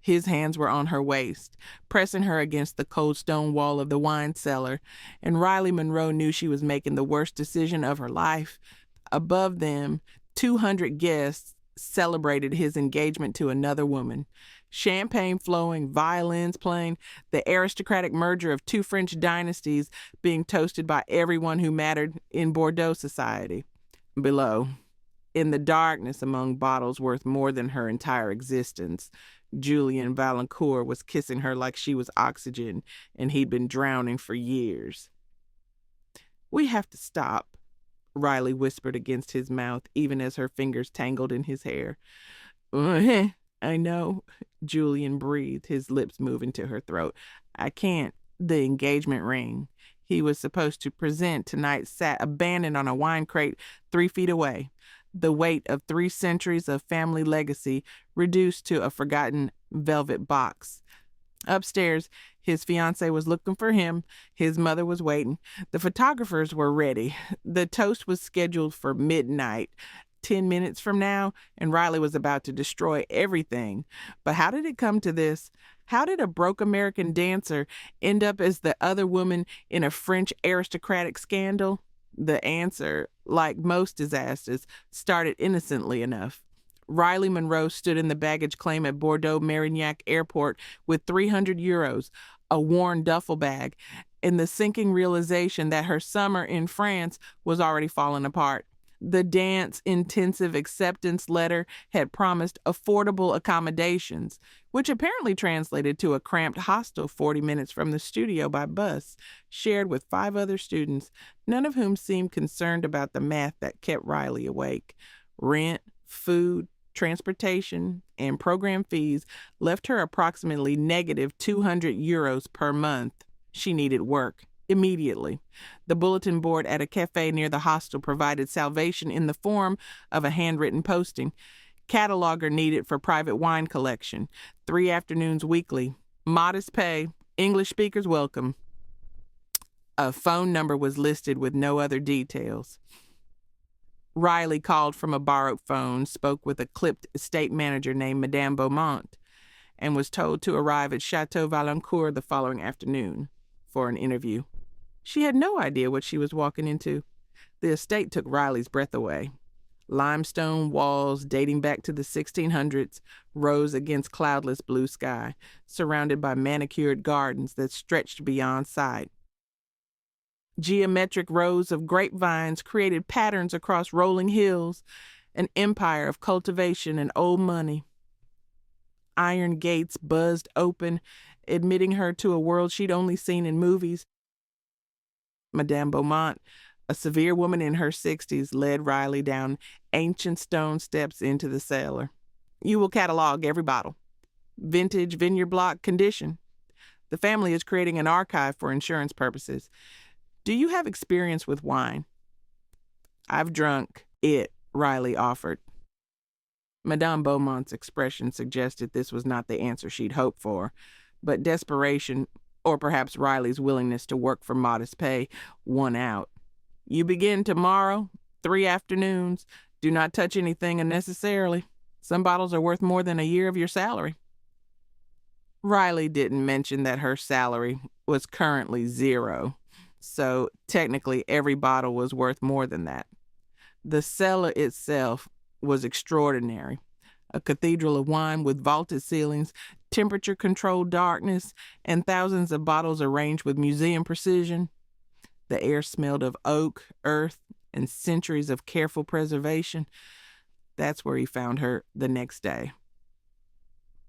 His hands were on her waist, pressing her against the cold stone wall of the wine cellar, and Riley Monroe knew she was making the worst decision of her life. Above them, 200 guests celebrated his engagement to another woman. Champagne flowing, violins playing, the aristocratic merger of two French dynasties being toasted by everyone who mattered in Bordeaux society. Below, in the darkness among bottles worth more than her entire existence, Julien Vallancourt was kissing her like she was oxygen, and he'd been drowning for years. "We have to stop," Riley whispered against his mouth, even as her fingers tangled in his hair. "I know," Julien breathed, his lips moving to her throat. "I can't." The engagement ring he was supposed to present tonight sat abandoned on a wine crate 3 feet away. The weight of 3 centuries of family legacy reduced to a forgotten velvet box. Upstairs, his fiancée was looking for him. His mother was waiting. The photographers were ready. The toast was scheduled for midnight, 10 minutes from now, and Riley was about to destroy everything. But how did it come to this? How did a broke American dancer end up as the other woman in a French aristocratic scandal? The answer, like most disasters, started innocently enough. Riley Monroe stood in the baggage claim at Bordeaux Marignac Airport with 300 euros, a worn duffel bag, and the sinking realization that her summer in France was already falling apart. The dance-intensive acceptance letter had promised affordable accommodations, which apparently translated to a cramped hostel 40 minutes from the studio by bus, shared with 5 other students, none of whom seemed concerned about the math that kept Riley awake. Rent, food, transportation, and program fees left her approximately negative 200 euros per month. She needed work. Immediately. The bulletin board at a cafe near the hostel provided salvation in the form of a handwritten posting. Cataloger needed for private wine collection. 3 afternoons weekly. Modest pay. English speakers welcome. A phone number was listed with no other details. Riley called from a borrowed phone, spoke with a clipped estate manager named Madame Beaumont, and was told to arrive at Chateau Vallancourt the following afternoon for an interview. She had no idea what she was walking into. The estate took Riley's breath away. Limestone walls dating back to the 1600s rose against cloudless blue sky, surrounded by manicured gardens that stretched beyond sight. Geometric rows of grapevines created patterns across rolling hills, an empire of cultivation and old money. Iron gates buzzed open, admitting her to a world she'd only seen in movies. Madame Beaumont, a severe woman in her 60s, led Riley down ancient stone steps into the cellar. "You will catalog every bottle. Vintage, vineyard block, condition. The family is creating an archive for insurance purposes. Do you have experience with wine?" "I've drunk it," Riley offered. Madame Beaumont's expression suggested this was not the answer she'd hoped for, but desperation, or perhaps Riley's willingness to work for modest pay, won out. "You begin tomorrow, 3 afternoons. Do not touch anything unnecessarily. Some bottles are worth more than a year of your salary." Riley didn't mention that her salary was currently 0, so technically every bottle was worth more than that. The cellar itself was extraordinary. A cathedral of wine with vaulted ceilings, temperature-controlled darkness, and thousands of bottles arranged with museum precision. The air smelled of oak, earth, and centuries of careful preservation. That's where he found her the next day.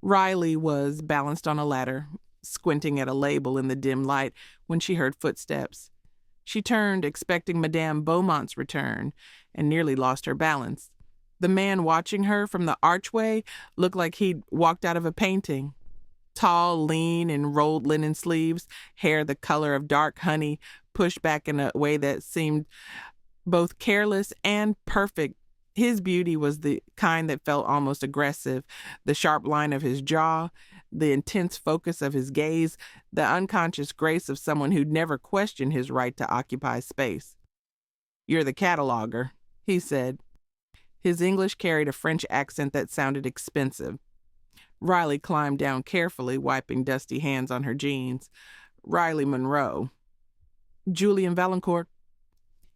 Riley was balanced on a ladder, squinting at a label in the dim light when she heard footsteps. She turned, expecting Madame Beaumont's return, and nearly lost her balance. The man watching her from the archway looked like he'd walked out of a painting. Tall, lean, in rolled linen sleeves, hair the color of dark honey, pushed back in a way that seemed both careless and perfect. His beauty was the kind that felt almost aggressive. The sharp line of his jaw, the intense focus of his gaze, the unconscious grace of someone who'd never questioned his right to occupy space. "You're the cataloger," he said. His English carried a French accent that sounded expensive. Riley climbed down carefully, wiping dusty hands on her jeans. Riley Monroe. Julien Vallancourt.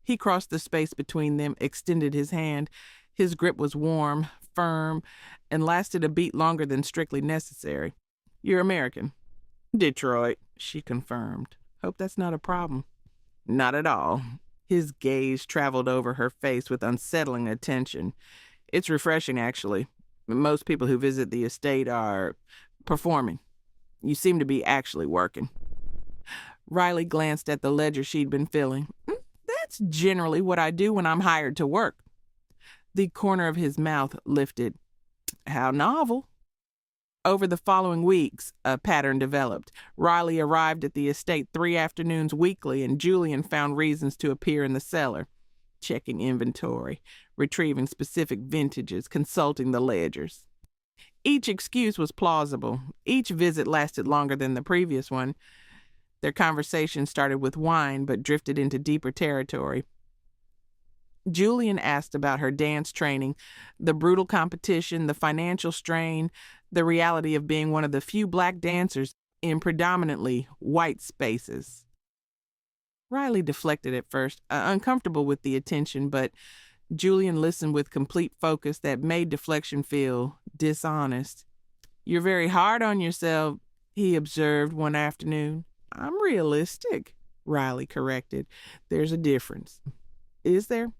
He crossed the space between them, extended his hand. His grip was warm, firm, and lasted a beat longer than strictly necessary. You're American. Detroit, she confirmed. Hope that's not a problem. Not at all. His gaze traveled over her face with unsettling attention. It's refreshing, actually. Most people who visit the estate are performing. You seem to be actually working. Riley glanced at the ledger she'd been filling. That's generally what I do when I'm hired to work. The corner of his mouth lifted. How novel. Over the following weeks, a pattern developed. Riley arrived at the estate 3 afternoons weekly, and Julien found reasons to appear in the cellar, checking inventory, retrieving specific vintages, consulting the ledgers. Each excuse was plausible. Each visit lasted longer than the previous one. Their conversation started with wine, but drifted into deeper territory. Julien asked about her dance training, the brutal competition, the financial strain, the reality of being one of the few black dancers in predominantly white spaces. Riley deflected at first, uncomfortable with the attention, but Julien listened with complete focus that made deflection feel dishonest. You're very hard on yourself, he observed one afternoon. I'm realistic, Riley corrected. There's a difference. Is there?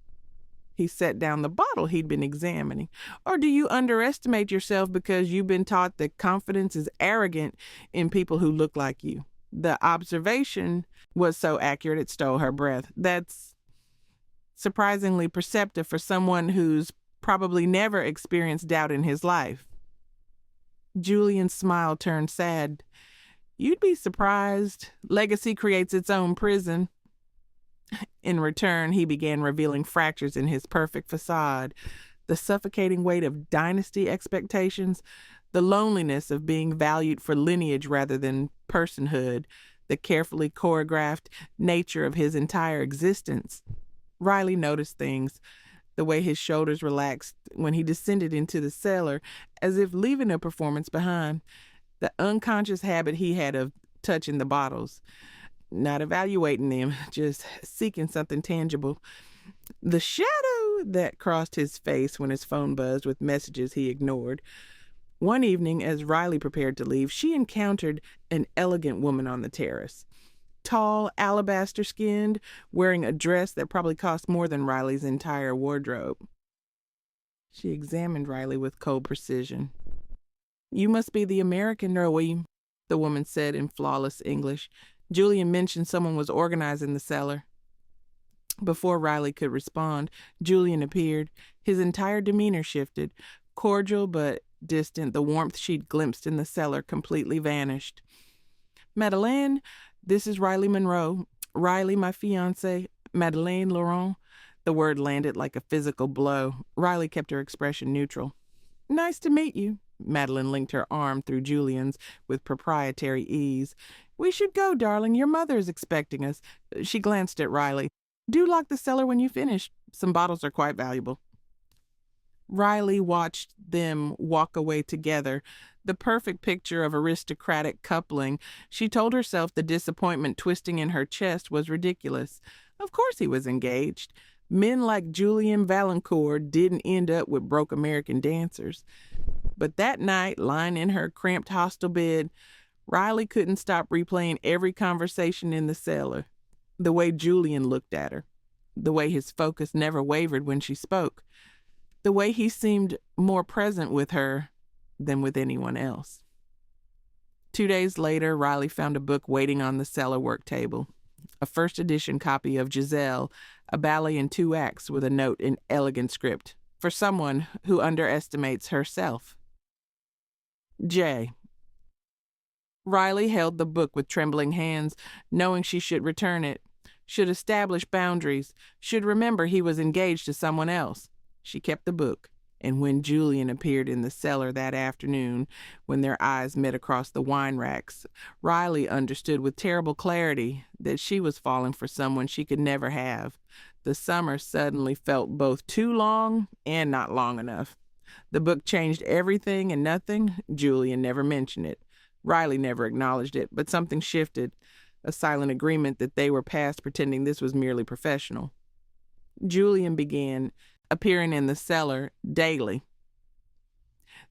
He set down the bottle he'd been examining. Or do you underestimate yourself because you've been taught that confidence is arrogant in people who look like you? The observation was so accurate it stole her breath. That's surprisingly perceptive for someone who's probably never experienced doubt in his life. Julian's smile turned sad. You'd be surprised. Legacy creates its own prison. In return, he began revealing fractures in his perfect facade, the suffocating weight of dynasty expectations, the loneliness of being valued for lineage rather than personhood, the carefully choreographed nature of his entire existence. Riley noticed things, the way his shoulders relaxed when he descended into the cellar, as if leaving a performance behind, the unconscious habit he had of touching the bottles. Not evaluating them, just seeking something tangible. The shadow that crossed his face when his phone buzzed with messages he ignored. One evening, as Riley prepared to leave, she encountered an elegant woman on the terrace. Tall, alabaster-skinned, wearing a dress that probably cost more than Riley's entire wardrobe. She examined Riley with cold precision. You must be the American Roe, the woman said in flawless English. Julien mentioned someone was organizing the cellar. Before Riley could respond, Julien appeared. His entire demeanor shifted. Cordial but distant, the warmth she'd glimpsed in the cellar completely vanished. Madeleine, this is Riley Monroe. Riley, my fiancée. Madeleine Laurent. The word landed like a physical blow. Riley kept her expression neutral. Nice to meet you. Madeleine linked her arm through Julien's with proprietary ease. We should go, darling. Your mother is expecting us. She glanced at Riley. Do lock the cellar when you finish. Some bottles are quite valuable. Riley watched them walk away together, the perfect picture of aristocratic coupling. She told herself the disappointment twisting in her chest was ridiculous. Of course he was engaged. Men like Julien Vallancourt didn't end up with broke American dancers. But that night, lying in her cramped hostel bed, Riley couldn't stop replaying every conversation in the cellar. The way Julien looked at her. The way his focus never wavered when she spoke. The way he seemed more present with her than with anyone else. 2 days later, Riley found a book waiting on the cellar work table. A first edition copy of Giselle, a ballet in 2 acts with a note in elegant script for someone who underestimates herself. J. Riley held the book with trembling hands, knowing she should return it, should establish boundaries, should remember he was engaged to someone else. She kept the book, and when Julien appeared in the cellar that afternoon, when their eyes met across the wine racks, Riley understood with terrible clarity that she was falling for someone she could never have. The summer suddenly felt both too long and not long enough. The book changed everything and nothing. Julian never mentioned it. Riley never acknowledged it, but something shifted, a silent agreement that they were past pretending this was merely professional. Julian began appearing in the cellar daily.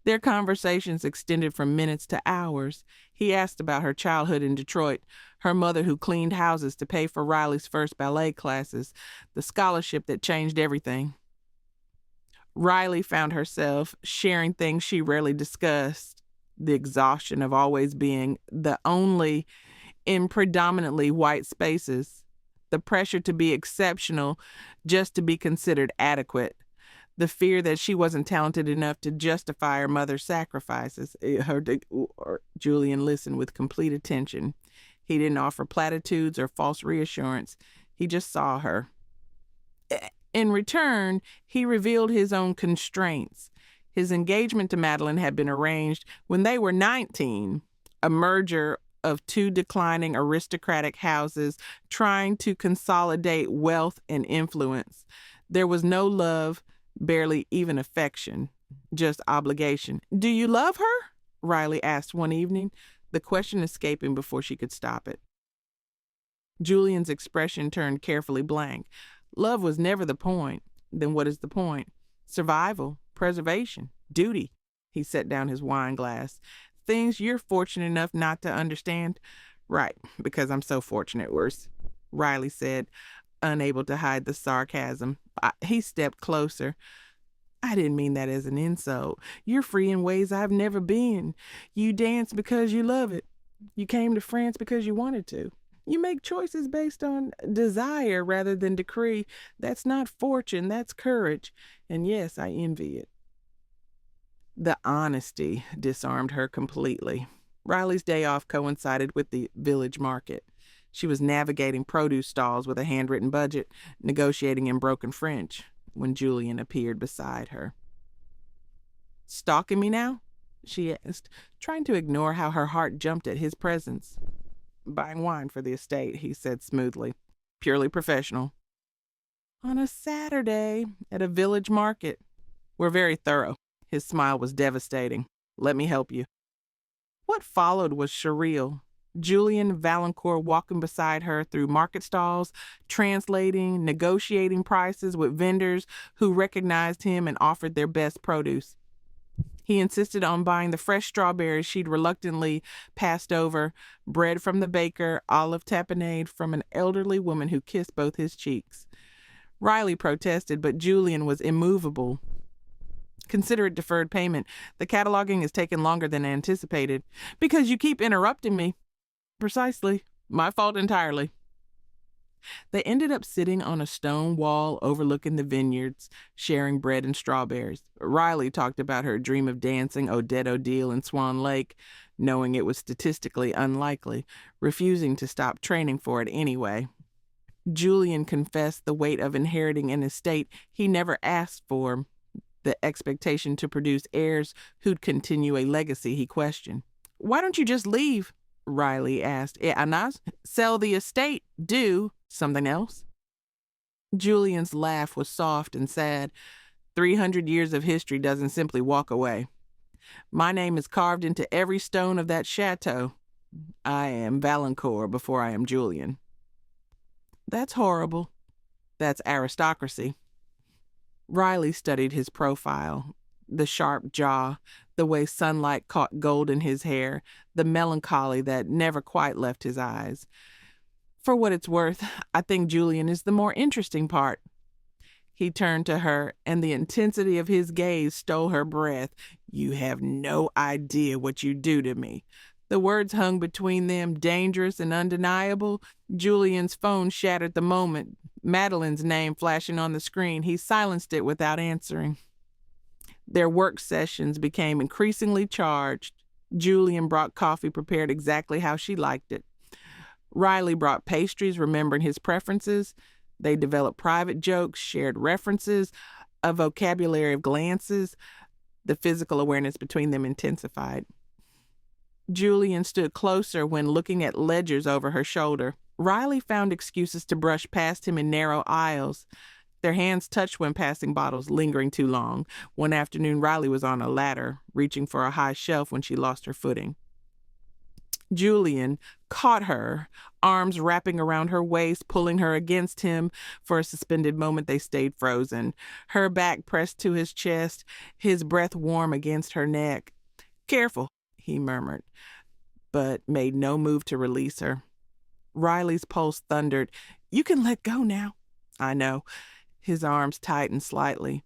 Their conversations extended from minutes to hours. He asked about her childhood in Detroit, her mother who cleaned houses to pay for Riley's first ballet classes, the scholarship that changed everything. Riley found herself sharing things she rarely discussed, the exhaustion of always being the only in predominantly white spaces, the pressure to be exceptional just to be considered adequate, the fear that she wasn't talented enough to justify her mother's sacrifices. Julian listened with complete attention. He didn't offer platitudes or false reassurance. He just saw her. In return, he revealed his own constraints. His engagement to Madeline had been arranged when they were 19, a merger of two declining aristocratic houses trying to consolidate wealth and influence. There was no love, barely even affection, just obligation. "Do you love her?" Riley asked one evening, the question escaping before she could stop it. Julian's expression turned carefully blank. Love was never the point. Then what is the point? Survival, preservation, duty. He set down his wine glass. Things you're fortunate enough not to understand. Right, because I'm so fortunate, worse, Riley said, unable to hide the sarcasm. He stepped closer. "I didn't mean that as an insult. You're free in ways I've never been. You dance because you love it. You came to France because you wanted to. You make choices based on desire rather than decree. That's not fortune, that's courage. And yes, I envy it." The honesty disarmed her completely. Riley's day off coincided with the village market. She was navigating produce stalls with a handwritten budget, negotiating in broken French, when Julian appeared beside her. "Stalking me now?" she asked, trying to ignore how her heart jumped at his presence. "Buying wine for the estate," he said smoothly. "Purely professional." "On a Saturday at a village market. We're very thorough." His smile was devastating. "Let me help you." What followed was surreal. Julien Vallancourt walking beside her through market stalls, translating, negotiating prices with vendors who recognized him and offered their best produce. He insisted on buying the fresh strawberries she'd reluctantly passed over, bread from the baker, olive tapenade from an elderly woman who kissed both his cheeks. Riley protested, but Julian was immovable. "Consider it deferred payment. The cataloging has taken longer than anticipated." "Because you keep interrupting me." "Precisely. My fault entirely." They ended up sitting on a stone wall overlooking the vineyards, sharing bread and strawberries. Riley talked about her dream of dancing Odette Odile in Swan Lake, knowing it was statistically unlikely, refusing to stop training for it anyway. Julian confessed the weight of inheriting an estate he never asked for, the expectation to produce heirs who'd continue a legacy he questioned. "Why don't you just leave?" Riley asked. "Anas? Sell the estate. Do something else." Julian's laugh was soft and sad. 300 years of history doesn't simply walk away. My name is carved into every stone of that chateau. I am Vallancourt before I am Julian. That's horrible. That's aristocracy. Riley studied his profile, the sharp jaw, the way sunlight caught gold in his hair, the melancholy that never quite left his eyes. "For what it's worth, I think Julian is the more interesting part." He turned to her, and the intensity of his gaze stole her breath. "You have no idea what you do to me." The words hung between them, dangerous and undeniable. Julian's phone shattered the moment. Madeline's name flashing on the screen, he silenced it without answering. Their work sessions became increasingly charged. Julian brought coffee prepared exactly how she liked it. Riley brought pastries, remembering his preferences. They developed private jokes, shared references, a vocabulary of glances. The physical awareness between them intensified. Julian stood closer when looking at ledgers over her shoulder. Riley found excuses to brush past him in narrow aisles. Their hands touched when passing bottles, lingering too long. One afternoon, Riley was on a ladder, reaching for a high shelf when she lost her footing. Julien caught her, arms wrapping around her waist, pulling her against him. For a suspended moment, they stayed frozen, her back pressed to his chest, his breath warm against her neck. "Careful," he murmured, but made no move to release her. Riley's pulse thundered. "You can let go now." "I know." His arms tightened slightly.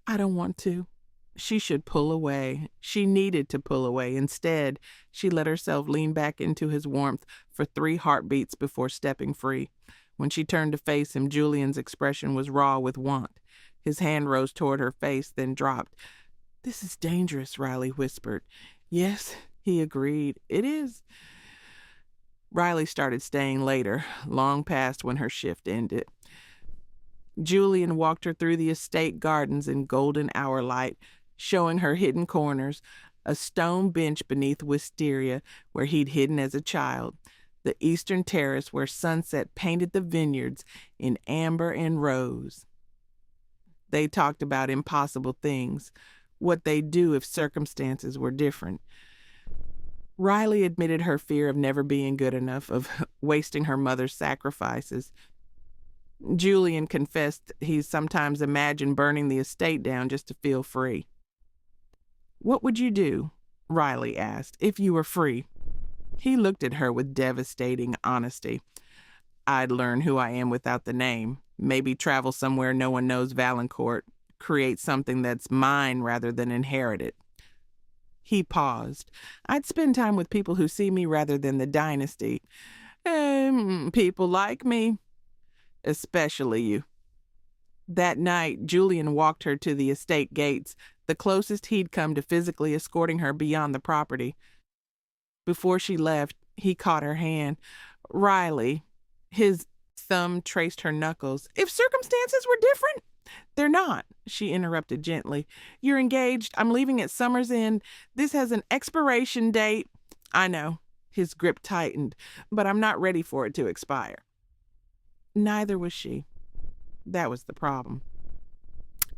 "I don't want to." She should pull away. She needed to pull away. Instead, she let herself lean back into his warmth for 3 heartbeats before stepping free. When she turned to face him, Julian's expression was raw with want. His hand rose toward her face, then dropped. "This is dangerous," Riley whispered. "Yes," he agreed. "It is." Riley started staying later, long past when her shift ended. Julien walked her through the estate gardens in golden hour light, showing her hidden corners, a stone bench beneath wisteria where he'd hidden as a child, the eastern terrace where sunset painted the vineyards in amber and rose. They talked about impossible things, what they'd do if circumstances were different. Riley admitted her fear of never being good enough, of wasting her mother's sacrifices. Julien confessed he sometimes imagined burning the estate down just to feel free. "What would you do," Riley asked, "if you were free?" He looked at her with devastating honesty. "I'd learn who I am without the name. Maybe travel somewhere no one knows Vallancourt. Create something that's mine rather than inherited." He paused. "I'd spend time with people who see me rather than the dynasty. People like me. Especially you." That night, Julien walked her to the estate gates, the closest he'd come to physically escorting her beyond the property. Before she left, he caught her hand. "Riley," his thumb traced her knuckles. "If circumstances were different?" "They're not," she interrupted gently. "You're engaged. I'm leaving at summer's end. This has an expiration date." "I know." His grip tightened. "But I'm not ready for it to expire." Neither was she. That was the problem.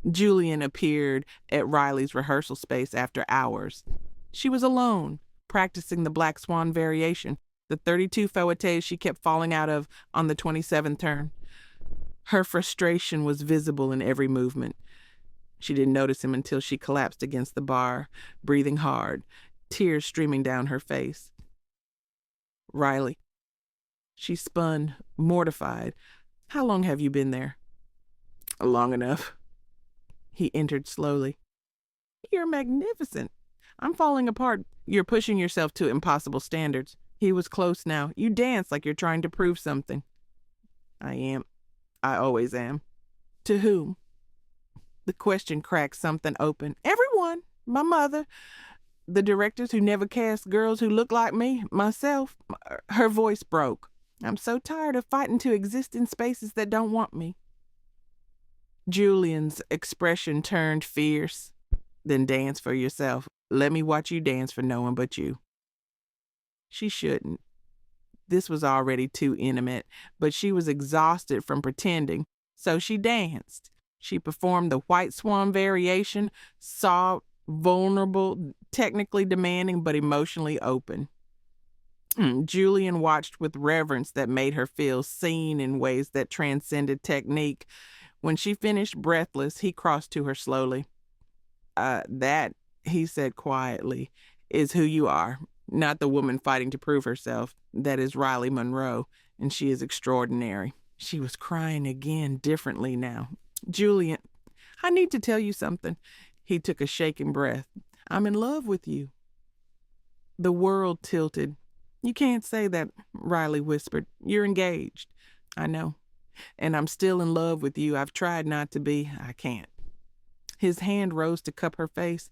Julien appeared at Riley's rehearsal space after hours. She was alone, practicing the Black Swan variation, the 32 fouettes she kept falling out of on the 27th turn. Her frustration was visible in every movement. She didn't notice him until she collapsed against the bar, breathing hard, tears streaming down her face. "Riley." She spun, mortified. "How long have you been there?" "Long enough." He entered slowly. "You're magnificent." "I'm falling apart." "You're pushing yourself to impossible standards." He was close now. "You dance like you're trying to prove something." "I am. I always am." "To whom?" The question cracked something open. "Everyone. My mother. The directors who never cast girls who look like me. Myself." Her voice broke. "I'm so tired of fighting to exist in spaces that don't want me." Julian's expression turned fierce. "Then dance for yourself. Let me watch you dance for no one but you." She shouldn't. This was already too intimate, but she was exhausted from pretending, so she danced. She performed the White Swan variation, soft, vulnerable, technically demanding, but emotionally open. Julien watched with reverence that made her feel seen in ways that transcended technique. When she finished breathless, he crossed to her slowly. That," he said quietly, "is who you are, not the woman fighting to prove herself. That is Riley Monroe, and she is extraordinary." She was crying again, differently now. "Julien, I need to tell you something." He took a shaking breath. "I'm in love with you." The world tilted. "You can't say that," Riley whispered. "You're engaged." "I know. And I'm still in love with you. I've tried not to be. I can't." His hand rose to cup her face.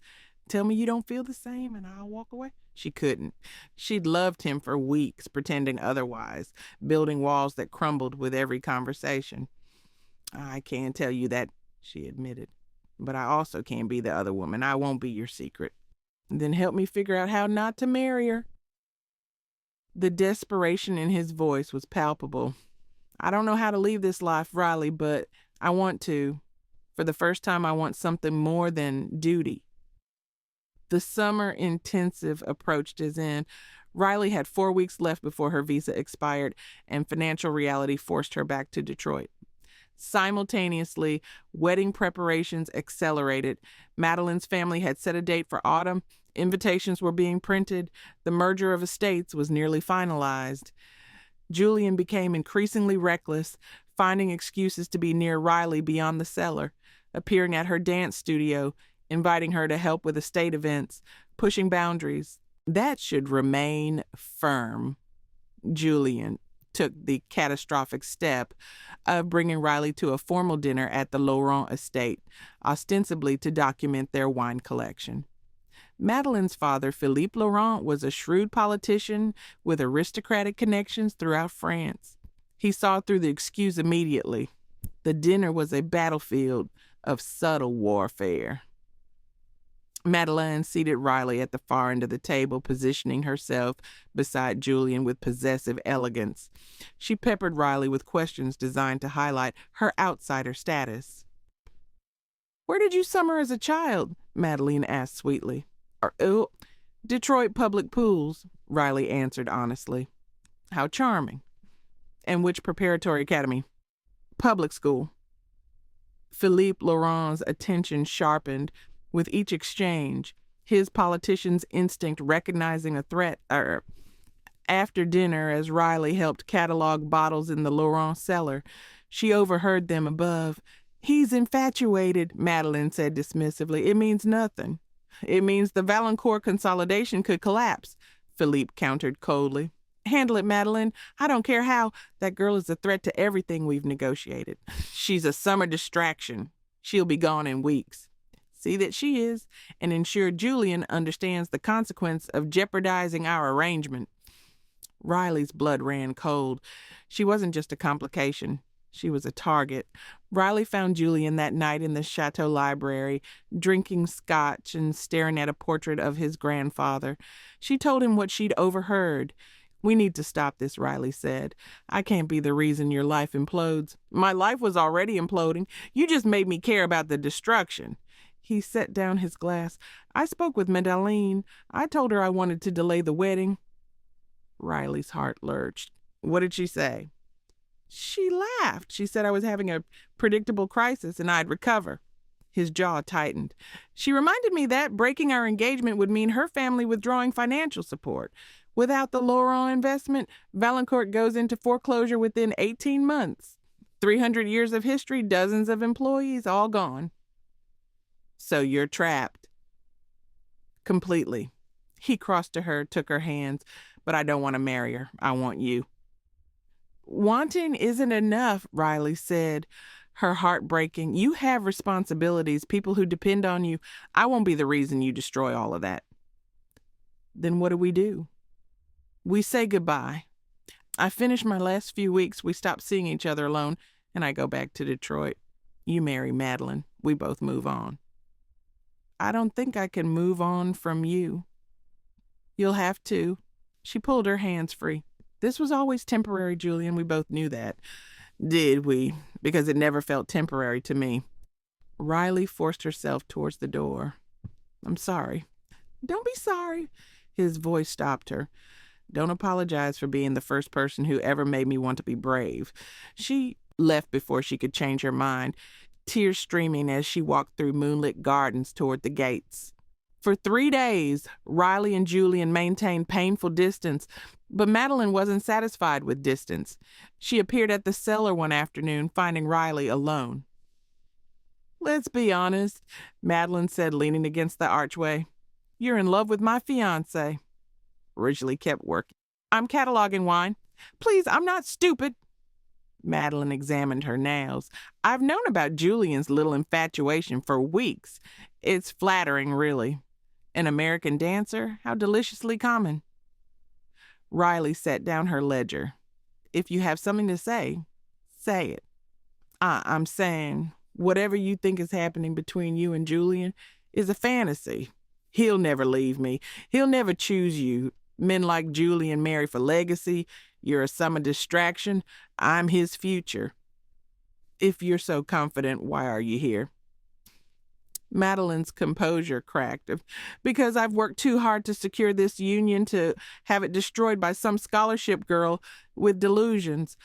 "Tell me you don't feel the same and I'll walk away." She couldn't. She'd loved him for weeks, pretending otherwise, building walls that crumbled with every conversation. "I can't tell you that," she admitted. "But I also can't be the other woman. I won't be your secret." "Then help me figure out how not to marry her." The desperation in his voice was palpable. "I don't know how to leave this life, Riley, but I want to. For the first time, I want something more than duty. The summer intensive approached its end. Riley had 4 weeks left before her visa expired, and financial reality forced her back to Detroit. Simultaneously, wedding preparations accelerated. Madeline's family had set a date for autumn. Invitations were being printed. The merger of estates was nearly finalized. Julien became increasingly reckless, finding excuses to be near Riley beyond the cellar, appearing at her dance studio, inviting her to help with estate events, pushing boundaries. That should remain firm. Julien took the catastrophic step of bringing Riley to a formal dinner at the Laurent estate, ostensibly to document their wine collection. Madeline's father, Philippe Laurent, was a shrewd politician with aristocratic connections throughout France. He saw through the excuse immediately. The dinner was a battlefield of subtle warfare. Madeleine seated Riley at the far end of the table, positioning herself beside Julien with possessive elegance. She peppered Riley with questions designed to highlight her outsider status. "Where did you summer as a child?" Madeleine asked sweetly. Detroit public pools," Riley answered honestly. "How charming. And which preparatory academy?" "Public school." Philippe Laurent's attention sharpened with each exchange, his politician's instinct recognizing a threat. After dinner, as Riley helped catalog bottles in the Laurent cellar, she overheard them above. "He's infatuated," Madeleine said dismissively. "It means nothing." "It means the Vallancourt consolidation could collapse," Philippe countered coldly. "Handle it, Madeleine. I don't care how. That girl is a threat to everything we've negotiated. She's a summer distraction. She'll be gone in weeks." "See that she is, and ensure Julien understands the consequence of jeopardizing our arrangement." Riley's blood ran cold. She wasn't just a complication. She was a target. Riley found Julien that night in the chateau library, drinking scotch and staring at a portrait of his grandfather. She told him what she'd overheard. "We need to stop this," Riley said. "I can't be the reason your life implodes." "My life was already imploding. You just made me care about the destruction." He set down his glass. "I spoke with Madeleine. I told her I wanted to delay the wedding." Riley's heart lurched. "What did she say?" "She laughed. She said I was having a predictable crisis and I'd recover." His jaw tightened. "She reminded me that breaking our engagement would mean her family withdrawing financial support. Without the Laurent investment, Vallancourt goes into foreclosure within 18 months. 300 years of history, dozens of employees, all gone." "So you're trapped." "Completely." He crossed to her, took her hands. "But I don't want to marry her. I want you." "Wanting isn't enough," Riley said, her heart breaking. "You have responsibilities, people who depend on you. I won't be the reason you destroy all of that." "Then what do we do?" "We say goodbye. I finish my last few weeks. We stop seeing each other alone, and I go back to Detroit. You marry Madeleine. We both move on." "I don't think I can move on from you." "You'll have to." She pulled her hands free. "This was always temporary, Julien. We both knew that." "Did we? Because it never felt temporary to me." Riley forced herself towards the door. "I'm sorry." "Don't be sorry." His voice stopped her. "Don't apologize for being the first person who ever made me want to be brave." She left before she could change her mind, tears streaming as she walked through moonlit gardens toward the gates. For 3 days, Riley and Julien maintained painful distance, but Madeleine wasn't satisfied with distance. She appeared at the cellar one afternoon, finding Riley alone. "Let's be honest," Madeleine said, leaning against the archway. "You're in love with my fiancé." Ridgely kept working. "I'm cataloging wine." "Please, I'm not stupid." Madeleine examined her nails. "I've known about Julien's little infatuation for weeks. It's flattering, really. An American dancer? How deliciously common." Riley set down her ledger. "If you have something to say, say it." I'm saying, whatever you think is happening between you and Julien is a fantasy. He'll never leave me. He'll never choose you. Men like Julien marry for legacy. You're a summer distraction. I'm his future." If you're so confident, why are you here? Madeline's composure cracked. Because I've worked too hard to secure this union to have it destroyed by some scholarship girl with delusions.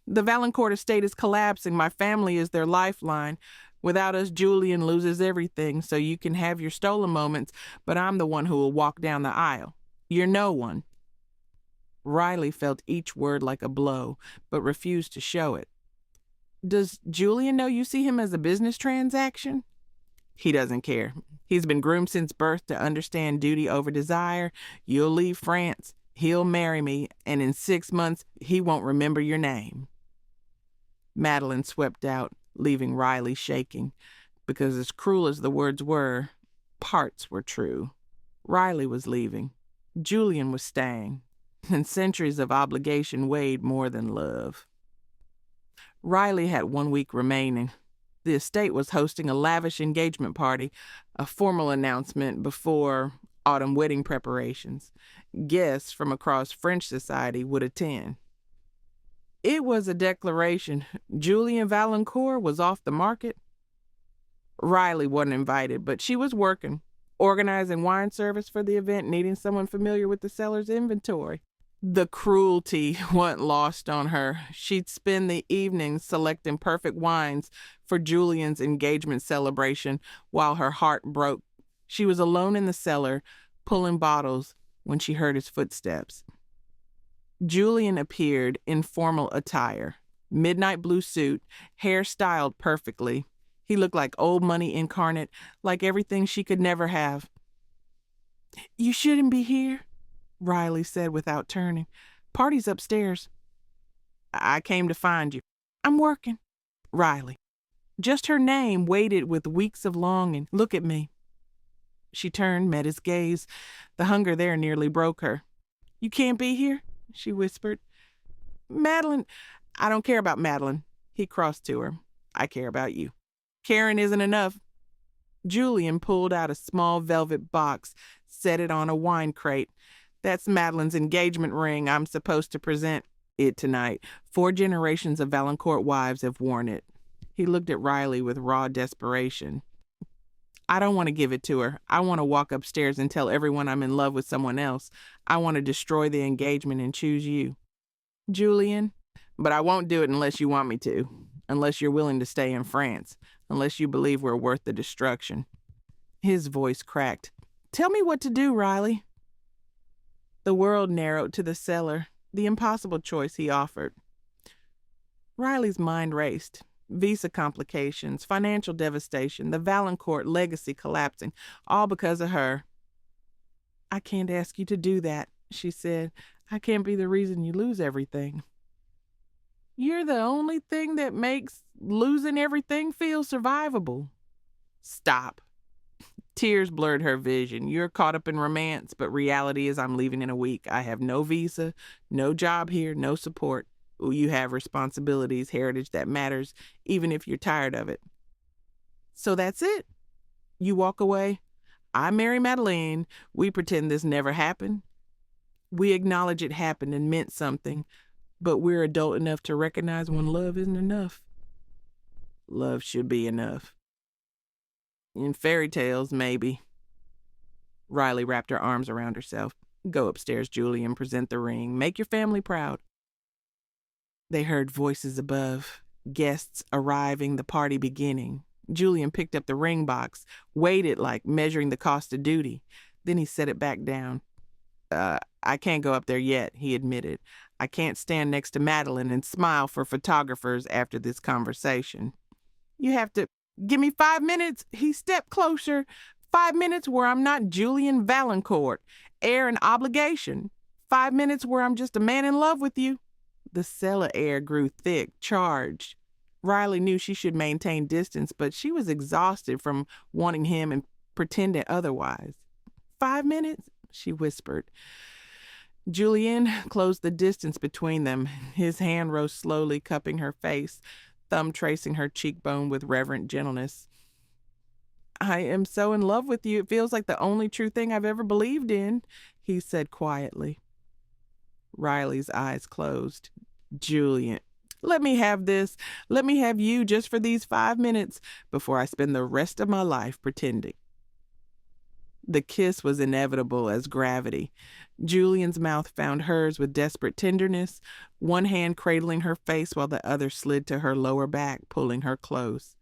The Vallancourt estate is collapsing. My family is their lifeline. Without us, Julien loses everything, so you can have your stolen moments, but I'm the one who will walk down the aisle. You're no one. Riley felt each word like a blow, but refused to show it. Does Julien know you see him as a business transaction? He doesn't care. He's been groomed since birth to understand duty over desire. You'll leave France. He'll marry me, and in 6 months, he won't remember your name. Madeline swept out, leaving Riley shaking, because as cruel as the words were, parts were true. Riley was leaving. Julien was staying, and centuries of obligation weighed more than love. Riley had 1 week remaining. The estate was hosting a lavish engagement party, a formal announcement before autumn wedding preparations. Guests from across French society would attend. It was a declaration. Julien Vallancourt was off the market. Riley wasn't invited, but she was working, organizing wine service for the event, needing someone familiar with the Cellar's inventory. The cruelty wasn't lost on her. She'd spend the evenings selecting perfect wines for Julien's engagement celebration while her heart broke. She was alone in the cellar, pulling bottles, when she heard his footsteps. Julien appeared in formal attire, midnight blue suit, hair styled perfectly. He looked like old money incarnate, like everything she could never have. "You shouldn't be here," Riley said without turning. "Party's upstairs." "I came to find you." "I'm working." "Riley." Just her name weighted with weeks of longing. "Look at me." She turned, met his gaze. The hunger there nearly broke her. "You can't be here?" she whispered. "Madeline." "I don't care about Madeline." He crossed to her. "I care about you." "Caring isn't enough." Julien pulled out a small velvet box, set it on a wine crate. "That's Madeline's engagement ring. I'm supposed to present it tonight. 4 generations of Vallancourt wives have worn it." He looked at Riley with raw desperation. "I don't want to give it to her. I want to walk upstairs and tell everyone I'm in love with someone else. I want to destroy the engagement and choose you." "Julien, but I won't do it unless you want me to, unless you're willing to stay in France, unless you believe we're worth the destruction." His voice cracked. "Tell me what to do, Riley." The world narrowed to the cellar, the impossible choice he offered. Riley's mind raced. Visa complications, financial devastation, the Vallancourt legacy collapsing, all because of her. "I can't ask you to do that," she said. "I can't be the reason you lose everything." "You're the only thing that makes losing everything feel survivable." "Stop." Tears blurred her vision. "You're caught up in romance, but reality is I'm leaving in a week. I have no visa, no job here, no support. You have responsibilities, heritage that matters, even if you're tired of it." "So that's it? You walk away? I marry Madeleine. We pretend this never happened. We acknowledge it happened and meant something, but we're adult enough to recognize when love isn't enough." "Love should be enough." "In fairy tales, maybe." Riley wrapped her arms around herself. "Go upstairs, Julien, present the ring. Make your family proud." They heard voices above, guests arriving, the party beginning. Julien picked up the ring box, weighed it like measuring the cost of duty. Then he set it back down. I can't go up there yet," he admitted. "I can't stand next to Madeline and smile for photographers after this conversation." "You have to give me 5 minutes." He stepped closer. 5 minutes where I'm not Julien Vallancourt, heir and obligation. 5 minutes where I'm just a man in love with you. The cellar air grew thick, charged. Riley knew she should maintain distance, but she was exhausted from wanting him and pretending otherwise. 5 minutes, she whispered. Julien closed the distance between them. His hand rose slowly, cupping her face, thumb tracing her cheekbone with reverent gentleness. "I am so in love with you. It feels like the only true thing I've ever believed in," he said quietly. Riley's eyes closed. "Julien, Let me have this. Let me have you just for these 5 minutes before I spend the rest of my life pretending. The kiss was inevitable as gravity. Julian's mouth found hers with desperate tenderness, one hand cradling her face while the other slid to her lower back, pulling her close.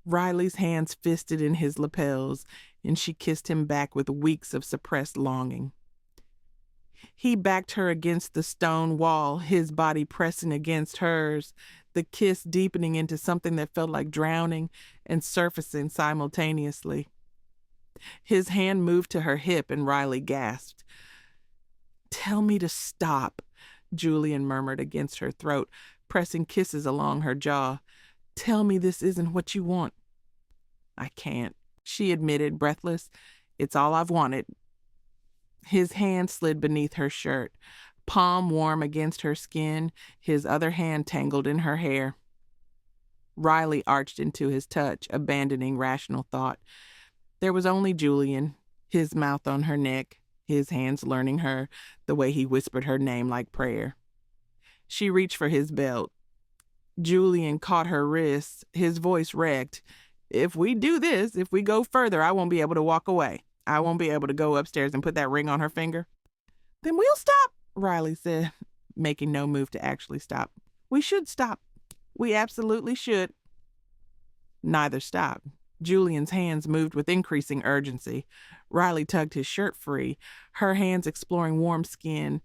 Riley's hands fisted in his lapels, and she kissed him back with weeks of suppressed longing. He backed her against the stone wall, his body pressing against hers, the kiss deepening into something that felt like drowning and surfacing simultaneously. His hand moved to her hip, and Riley gasped. "Tell me to stop," Julian murmured against her throat, pressing kisses along her jaw. "Tell me this isn't what you want." "I can't," she admitted, breathless. "It's all I've wanted." His hand slid beneath her shirt, palm warm against her skin, his other hand tangled in her hair. Riley arched into his touch, abandoning rational thought. There was only Julian, his mouth on her neck, his hands learning her, the way he whispered her name like prayer. She reached for his belt. Julian caught her wrists, his voice wrecked. "If we do this, if we go further, I won't be able to walk away. I won't be able to go upstairs and put that ring on her finger." "Then we'll stop," Riley said, making no move to actually stop. "We should stop. We absolutely should." Neither stopped. Julian's hands moved with increasing urgency. Riley tugged his shirt free, her hands exploring warm skin,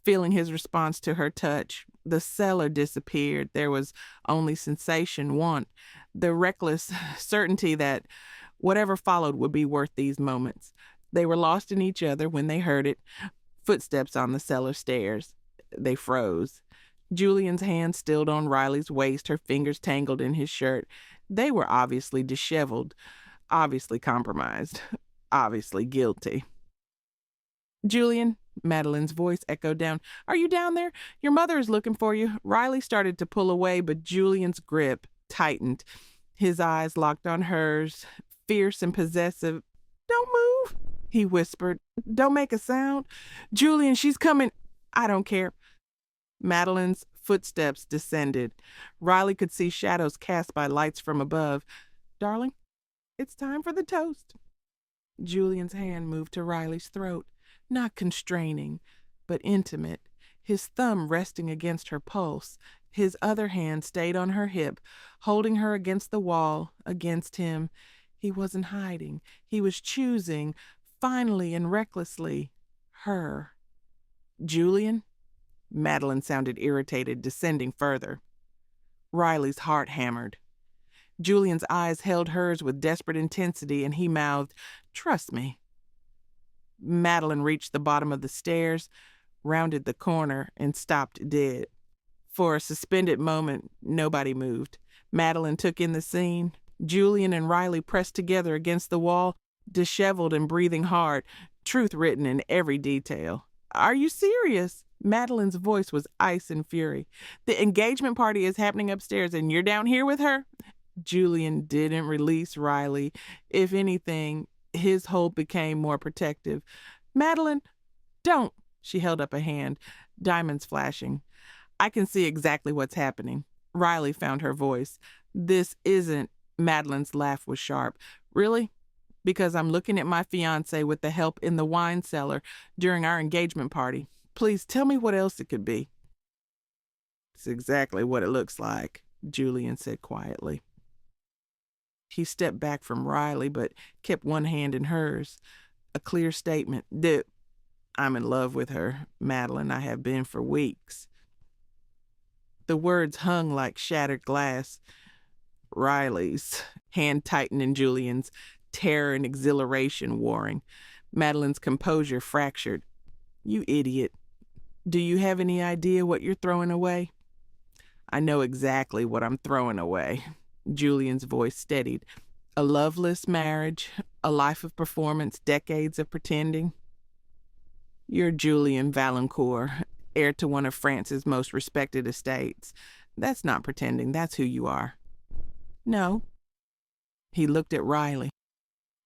feeling his response to her touch. The cellar disappeared. There was only sensation, want, the reckless certainty that whatever followed would be worth these moments. They were lost in each other when they heard it. Footsteps on the cellar stairs. They froze. Julian's hand stilled on Riley's waist, her fingers tangled in his shirt. They were obviously disheveled, obviously compromised, obviously guilty. "Julian," Madeline's voice echoed down. "Are you down there? Your mother is looking for you." Riley started to pull away, but Julian's grip tightened. His eyes locked on hers, fierce and possessive. "Don't move," he whispered. "Don't make a sound. Julian, she's coming." "I don't care." Madeline's footsteps descended. Riley could see shadows cast by lights from above. "Darling, it's time for the toast." Julian's hand moved to Riley's throat, not constraining, but intimate, his thumb resting against her pulse. His other hand stayed on her hip, holding her against the wall, against him. He wasn't hiding. He was choosing, finally and recklessly, her. "Julian?" Madeline sounded irritated, descending further. Riley's heart hammered. Julian's eyes held hers with desperate intensity, and he mouthed, "Trust me." Madeline reached the bottom of the stairs, rounded the corner, and stopped dead. For a suspended moment, nobody moved. Madeline took in the scene. Julian and Riley pressed together against the wall, disheveled and breathing hard, truth written in every detail. "Are you serious?" Madeline's voice was ice and fury. "The engagement party is happening upstairs and you're down here with her?" Julian didn't release Riley. If anything, his hold became more protective. "Madeline, don't." She held up a hand, diamonds flashing. "I can see exactly what's happening." Riley found her voice. "This isn't." Madeline's laugh was sharp. "Really? Because I'm looking at my fiancé with the help in the wine cellar during our engagement party. Please tell me what else it could be." "It's exactly what it looks like," Julian said quietly. He stepped back from Riley, but kept one hand in hers. A clear statement. "I'm in love with her, Madeline. I have been for weeks." The words hung like shattered glass. Riley's hand tightened in Julian's, terror and exhilaration warring. Madeline's composure fractured. "You idiot. Do you have any idea what you're throwing away?" "I know exactly what I'm throwing away." Julian's voice steadied. "A loveless marriage, a life of performance, decades of pretending." "You're Julien Vallancourt, heir to one of France's most respected estates. That's not pretending, that's who you are." "No." He looked at Riley.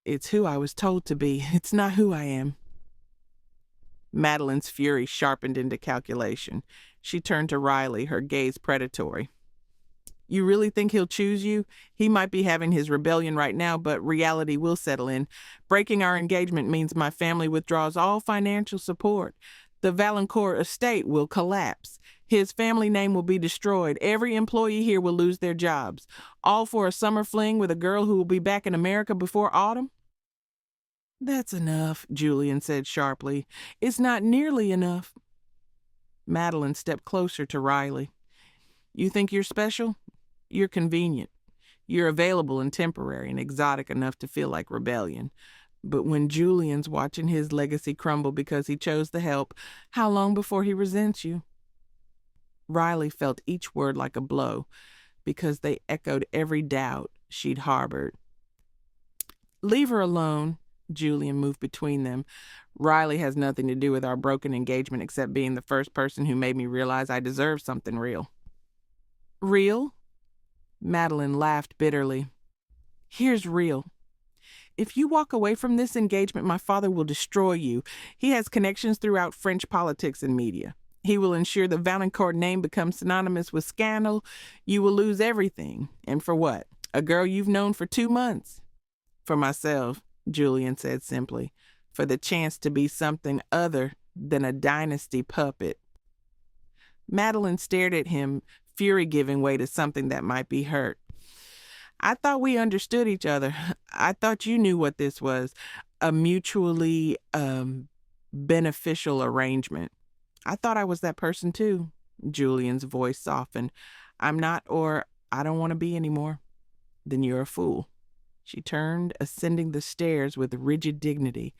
"It's who I was told to be. It's not who I am." Madeline's fury sharpened into calculation. She turned to Riley, her gaze predatory. You really think he'll choose you? He might be having his rebellion right now, but reality will settle in. Breaking our engagement means my family withdraws all financial support. The Vallancourt estate will collapse. His family name will be destroyed. Every employee here will lose their jobs. All for a summer fling with a girl who will be back in America before autumn? That's enough, Julien said sharply. It's not nearly enough. Madeline stepped closer to Riley. You think you're special? You're convenient. You're available and temporary and exotic enough to feel like rebellion. But when Julian's watching his legacy crumble because he chose to help, how long before he resents you? Riley felt each word like a blow because they echoed every doubt she'd harbored. Leave her alone. Julien moved between them. Riley has nothing to do with our broken engagement except being the first person who made me realize I deserve something real. Real? Madeline laughed bitterly. Here's real. If you walk away from this engagement, my father will destroy you. He has connections throughout French politics and media. He will ensure the Vallancourt name becomes synonymous with scandal. You will lose everything. And for what? A girl you've known for 2 months. For myself, Julien said simply, for the chance to be something other than a dynasty puppet. Madeline stared at him, fury giving way to something that might be hurt. I thought we understood each other. I thought you knew what this was, a mutually beneficial arrangement. I thought I was that person too. Julian's voice softened. I'm not, or I don't want to be anymore. Then you're a fool. She turned, ascending the stairs with rigid dignity.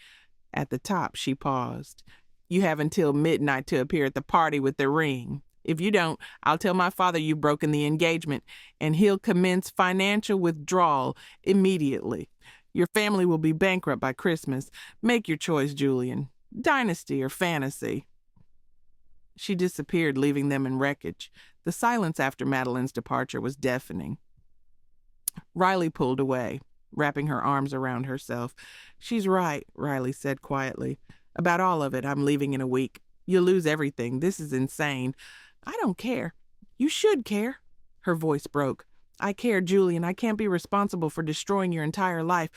At the top, she paused. You have until midnight to appear at the party with the ring. If you don't, I'll tell my father you've broken the engagement, and he'll commence financial withdrawal immediately. Your family will be bankrupt by Christmas. Make your choice, Julien. Dynasty or fantasy. She disappeared, leaving them in wreckage. The silence after Madeline's departure was deafening. Riley pulled away, wrapping her arms around herself. She's right, Riley said quietly. About all of it, I'm leaving in a week. You'll lose everything. This is insane. I don't care. You should care. Her voice broke. I care, Julien. I can't be responsible for destroying your entire life.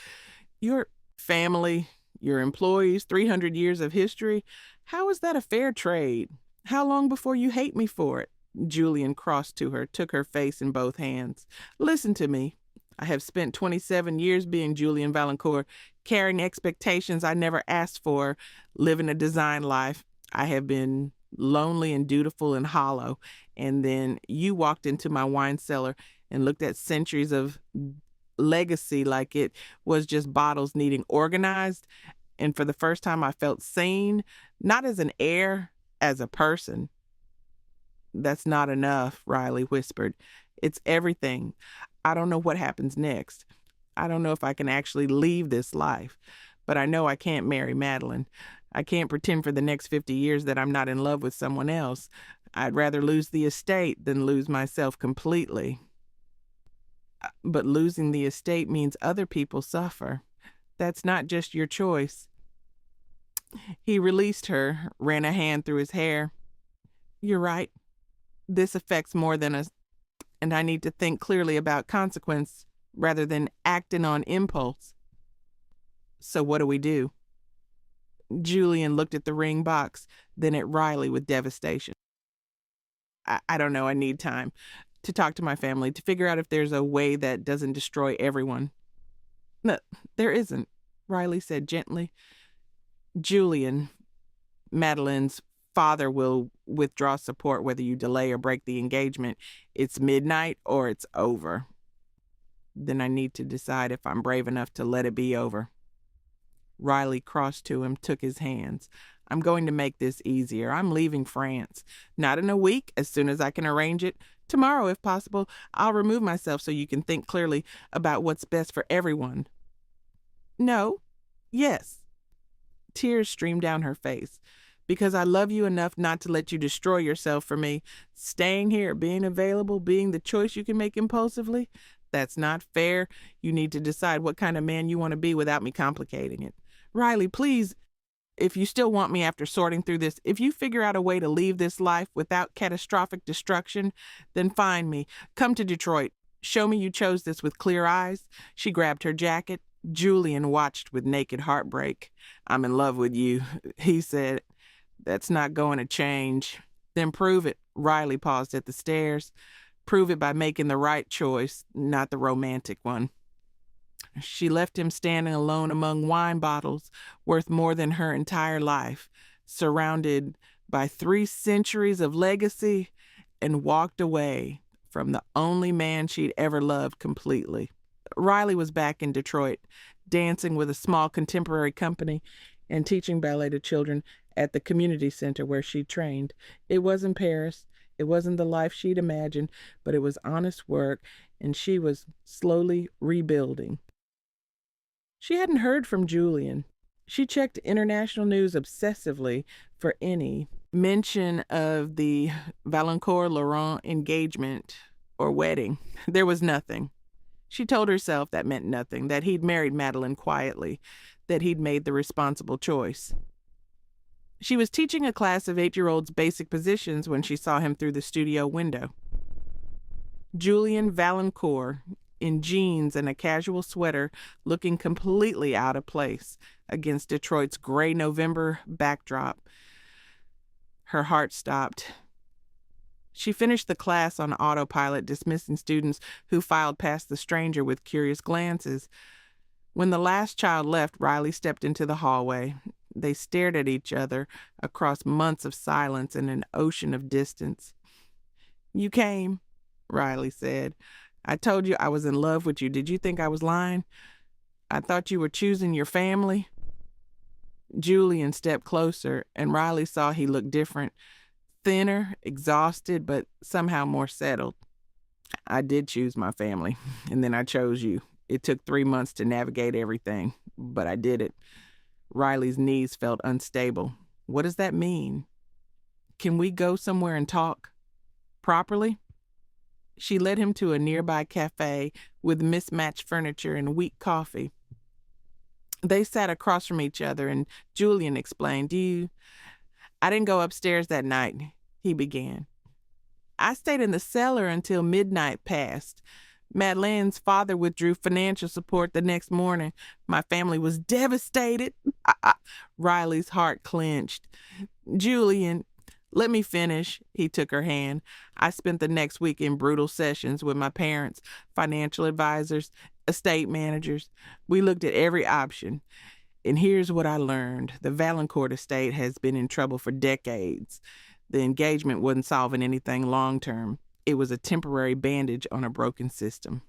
Your family, your employees, 300 years of history. How is that a fair trade? How long before you hate me for it? Julien crossed to her, took her face in both hands. Listen to me. I have spent 27 years being Julien Vallancourt, carrying expectations I never asked for, living a design life. I have been lonely and dutiful and hollow. And then you walked into my wine cellar and looked at centuries of legacy like it was just bottles needing organized. And for the first time, I felt seen, not as an heir, as a person. That's not enough, Riley whispered. It's everything. I don't know what happens next. I don't know if I can actually leave this life. But I know I can't marry Madeline. I can't pretend for the next 50 years that I'm not in love with someone else. I'd rather lose the estate than lose myself completely. But losing the estate means other people suffer. That's not just your choice. He released her, ran a hand through his hair. You're right. This affects more than us, and I need to think clearly about consequence rather than acting on impulse. So what do we do? Julien looked at the ring box, then at Riley with devastation. I don't know. I need time to talk to my family, to figure out if there's a way that doesn't destroy everyone. No, there isn't, Riley said gently. Julien, Madeline's father, will withdraw support whether you delay or break the engagement. It's midnight or it's over. Then I need to decide if I'm brave enough to let it be over. Riley crossed to him, took his hands. I'm going to make this easier. I'm leaving France. Not in a week, as soon as I can arrange it. Tomorrow, if possible, I'll remove myself so you can think clearly about what's best for everyone. No. Yes. Tears streamed down her face. Because I love you enough not to let you destroy yourself for me. Staying here, being available, being the choice you can make impulsively, that's not fair. You need to decide what kind of man you want to be without me complicating it. Riley, please. If you still want me after sorting through this, if you figure out a way to leave this life without catastrophic destruction, then find me. Come to Detroit. Show me you chose this with clear eyes." She grabbed her jacket. Julien watched with naked heartbreak. "I'm in love with you," he said. "That's not going to change." "Then prove it." Riley paused at the stairs. "Prove it by making the right choice, not the romantic one." She left him standing alone among wine bottles worth more than her entire life, surrounded by 3 centuries of legacy, and walked away from the only man she'd ever loved completely. Riley was back in Detroit, dancing with a small contemporary company and teaching ballet to children at the community center where she trained. It wasn't Paris. It wasn't the life she'd imagined, but it was honest work, and she was slowly rebuilding. She hadn't heard from Julien. She checked international news obsessively for any mention of the Vallancourt-Laurent engagement or wedding. There was nothing. She told herself that meant nothing, that he'd married Madeleine quietly, that he'd made the responsible choice. She was teaching a class of 8-year-olds basic positions when she saw him through the studio window. Julien Vallancourt, in jeans and a casual sweater, looking completely out of place against Detroit's gray November backdrop. Her heart stopped. She finished the class on autopilot, dismissing students who filed past the stranger with curious glances. When the last child left, Riley stepped into the hallway. They stared at each other across months of silence and an ocean of distance. "You came," Riley said. "I told you I was in love with you. Did you think I was lying? I thought you were choosing your family." Julien stepped closer, and Riley saw he looked different. Thinner, exhausted, but somehow more settled. "I did choose my family, and then I chose you. It took 3 months to navigate everything, but I did it." Riley's knees felt unstable. "What does that mean? Can we go somewhere and talk properly?" She led him to a nearby cafe with mismatched furniture and weak coffee. They sat across from each other, and Julien explained, "I didn't go upstairs that night," he began. "I stayed in the cellar until midnight passed. Madeleine's father withdrew financial support the next morning. My family was devastated." Riley's heart clenched. "Julien, let me finish." He took her hand. "I spent the next week in brutal sessions with my parents, financial advisors, estate managers. We looked at every option. And here's what I learned. The Vallancourt estate has been in trouble for decades. The engagement wasn't solving anything long-term. It was a temporary bandage on a broken system."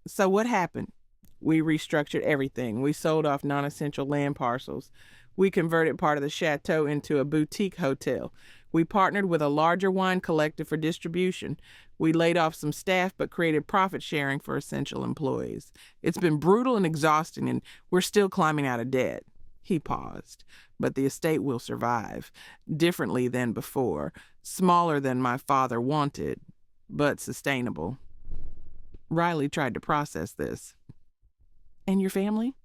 "So what happened?" "We restructured everything. We sold off non-essential land parcels. We converted part of the chateau into a boutique hotel. We partnered with a larger wine collective for distribution. We laid off some staff but created profit sharing for essential employees. It's been brutal and exhausting, and we're still climbing out of debt." He paused. "But the estate will survive. Differently than before. Smaller than my father wanted, but sustainable." Riley tried to process this. "And your family?"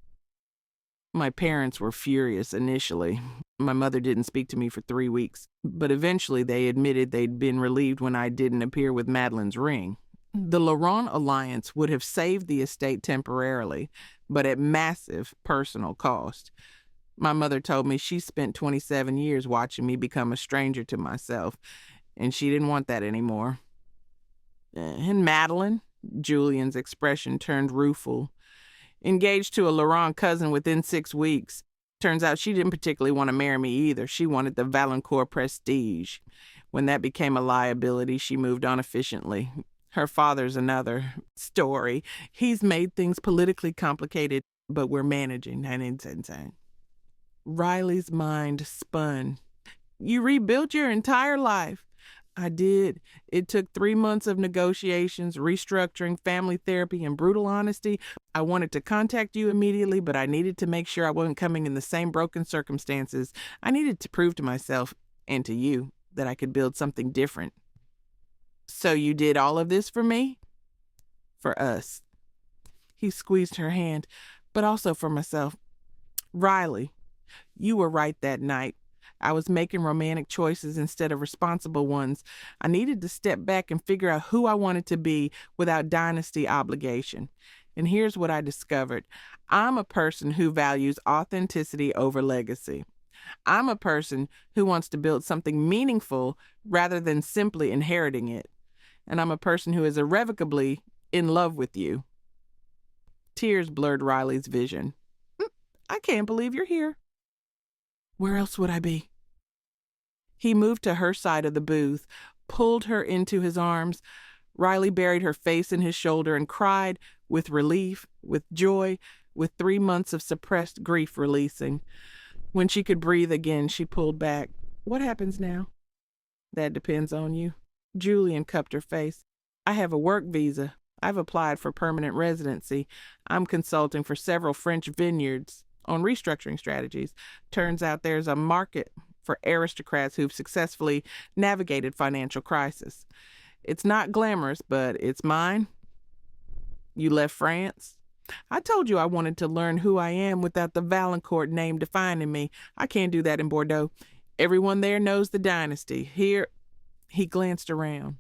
"My parents were furious initially. My mother didn't speak to me for 3 weeks, but eventually they admitted they'd been relieved when I didn't appear with Madeleine's ring. The Laurent alliance would have saved the estate temporarily, but at massive personal cost. My mother told me she spent 27 years watching me become a stranger to myself, and she didn't want that anymore." "And Madeleine?" Julien's expression turned rueful. "Engaged to a Laurent cousin within 6 weeks. Turns out she didn't particularly want to marry me either. She wanted the Vallancourt prestige. When that became a liability, she moved on efficiently. Her father's another story. He's made things politically complicated, but we're managing, and it's insane." Riley's mind spun. "You rebuilt your entire life." "I did. It took 3 months of negotiations, restructuring, family therapy, and brutal honesty. I wanted to contact you immediately, but I needed to make sure I wasn't coming in the same broken circumstances. I needed to prove to myself and to you that I could build something different." "So you did all of this for me?" "For us." He squeezed her hand. "But also for myself. Riley, You were right that night. I was making romantic choices instead of responsible ones. I needed to step back and figure out who I wanted to be without dynasty obligation. And here's what I discovered. I'm a person who values authenticity over legacy. I'm a person who wants to build something meaningful rather than simply inheriting it. And I'm a person who is irrevocably in love with you. Tears blurred Riley's vision. I can't believe you're here. Where else would I be? He moved to her side of the booth, pulled her into his arms. Riley buried her face in his shoulder and cried with relief, with joy, with 3 months of suppressed grief releasing. When she could breathe again, she pulled back. What happens now? That depends on you. Julien cupped her face. I have a work visa. I've applied for permanent residency. I'm consulting for several French vineyards on restructuring strategies. Turns out there's a market for aristocrats who've successfully navigated financial crisis. It's not glamorous, but it's mine. You left France? I told you I wanted to learn who I am without the Vallancourt name defining me. I can't do that in Bordeaux. Everyone there knows the dynasty. Here, he glanced around.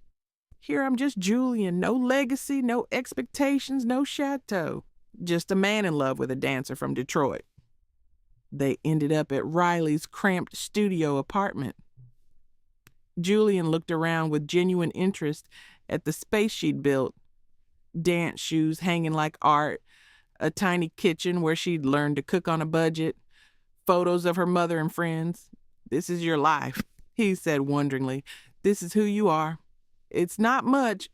Here I'm just Julien. No legacy, no expectations, no chateau. Just a man in love with a dancer from Detroit. They ended up at Riley's cramped studio apartment. Julien looked around with genuine interest at the space she'd built. Dance shoes hanging like art, a tiny kitchen where she'd learned to cook on a budget, photos of her mother and friends. This is your life, he said wonderingly. This is who you are. It's not much.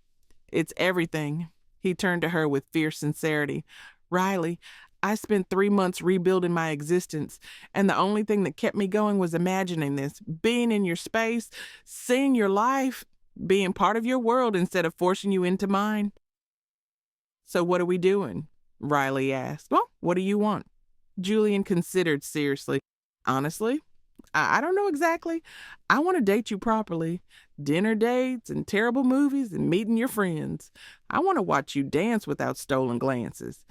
It's everything. He turned to her with fierce sincerity. Riley, I spent 3 months rebuilding my existence, and the only thing that kept me going was imagining this, being in your space, seeing your life, being part of your world instead of forcing you into mine. So what are we doing? Riley asked. Well, what do you want? Julien considered seriously. Honestly, I don't know exactly. I want to date you properly. Dinner dates and terrible movies and meeting your friends. I want to watch you dance without stolen glances.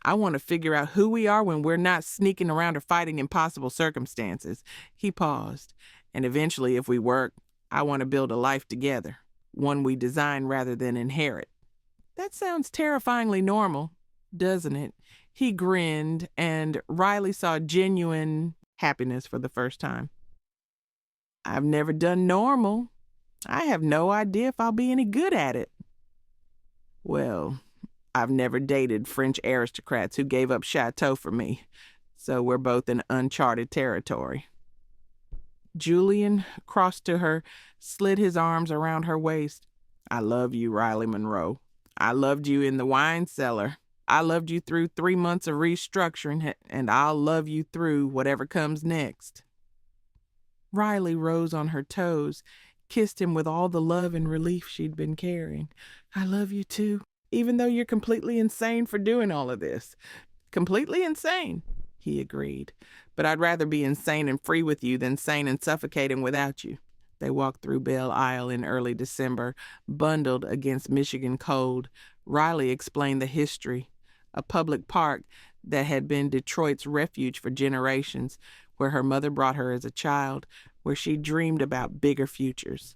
I want to figure out who we are when we're not sneaking around or fighting impossible circumstances. He paused. And eventually, if we work, I want to build a life together. One we design rather than inherit. That sounds terrifyingly normal, doesn't it? He grinned, and Riley saw genuine happiness for the first time. I've never done normal. I have no idea if I'll be any good at it. Well, I've never dated French aristocrats who gave up chateau for me, so we're both in uncharted territory. Julien crossed to her, slid his arms around her waist. I love you, Riley Monroe. I loved you in the wine cellar. I loved you through 3 months of restructuring, and I'll love you through whatever comes next. Riley rose on her toes, kissed him with all the love and relief she'd been carrying. I love you too, even though you're completely insane for doing all of this. Completely insane, he agreed. But I'd rather be insane and free with you than sane and suffocating without you. They walked through Belle Isle in early December, bundled against Michigan cold. Riley explained the history. A public park that had been Detroit's refuge for generations, where her mother brought her as a child, where she dreamed about bigger futures.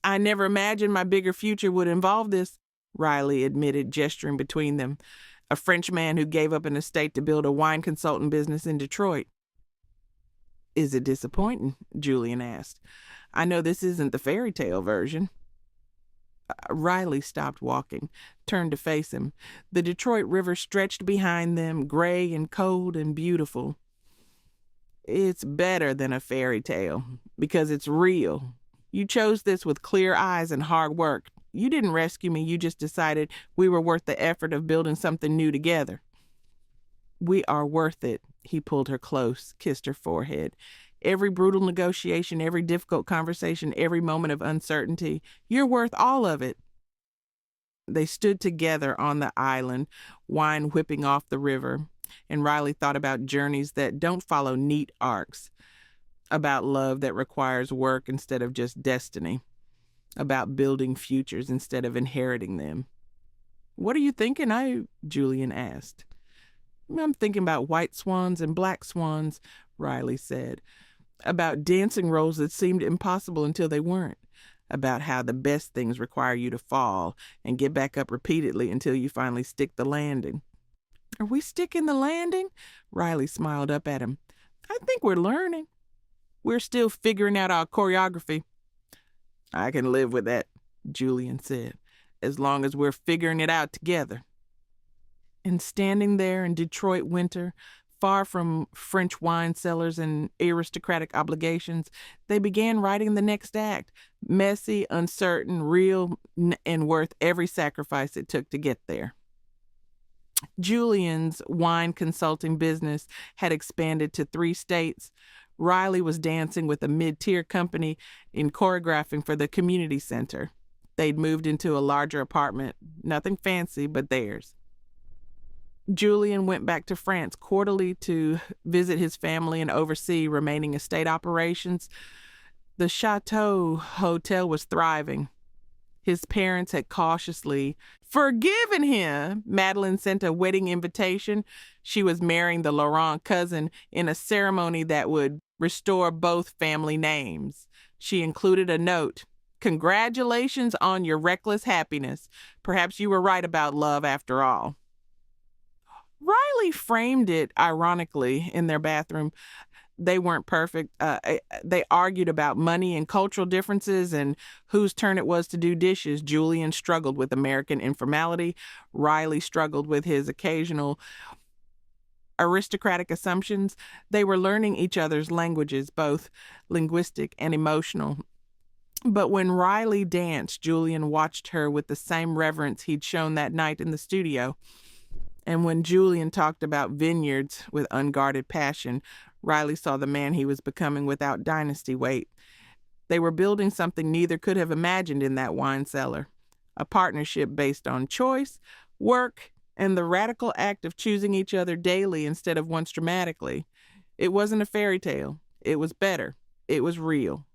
I never imagined my bigger future would involve this, Riley admitted, gesturing between them. A French man who gave up an estate to build a wine consultant business in Detroit. Is it disappointing? Julien asked. I know this isn't the fairy tale version. Riley stopped walking, turned to face him. The Detroit River stretched behind them, gray and cold and beautiful. It's better than a fairy tale, because it's real. You chose this with clear eyes and hard work. You didn't rescue me, you just decided we were worth the effort of building something new together. We are worth it. He pulled her close, kissed her forehead. Every brutal negotiation, every difficult conversation, every moment of uncertainty. You're worth all of it. They stood together on the island, wine whipping off the river, and Riley thought about journeys that don't follow neat arcs, about love that requires work instead of just destiny, about building futures instead of inheriting them. What are you thinking? Julien asked. I'm thinking about white swans and black swans, Riley said. About dancing roles that seemed impossible until they weren't. About how the best things require you to fall and get back up repeatedly until you finally stick the landing. Are we sticking the landing? Riley smiled up at him. I think we're learning. We're still figuring out our choreography. I can live with that, Julien said, as long as we're figuring it out together. And standing there in Detroit winter, far from French wine cellars and aristocratic obligations, they began writing the next act, messy, uncertain, real, and worth every sacrifice it took to get there. Julian's wine consulting business had expanded to 3 states. Riley was dancing with a mid-tier company in choreographing for the community center. They'd moved into a larger apartment, nothing fancy but theirs. Julien went back to France quarterly to visit his family and oversee remaining estate operations. The Chateau Hotel was thriving. His parents had cautiously forgiven him. Madeline sent a wedding invitation. She was marrying the Laurent cousin in a ceremony that would restore both family names. She included a note. Congratulations on your reckless happiness. Perhaps you were right about love after all. Riley framed it ironically in their bathroom. They weren't perfect. They argued about money and cultural differences and whose turn it was to do dishes. Julien struggled with American informality. Riley struggled with his occasional aristocratic assumptions. They were learning each other's languages, both linguistic and emotional. But when Riley danced, Julien watched her with the same reverence he'd shown that night in the studio. And when Julien talked about vineyards with unguarded passion, Riley saw the man he was becoming without dynasty weight. They were building something neither could have imagined in that wine cellar. A partnership based on choice, work, and the radical act of choosing each other daily instead of once dramatically. It wasn't a fairy tale. It was better. It was real.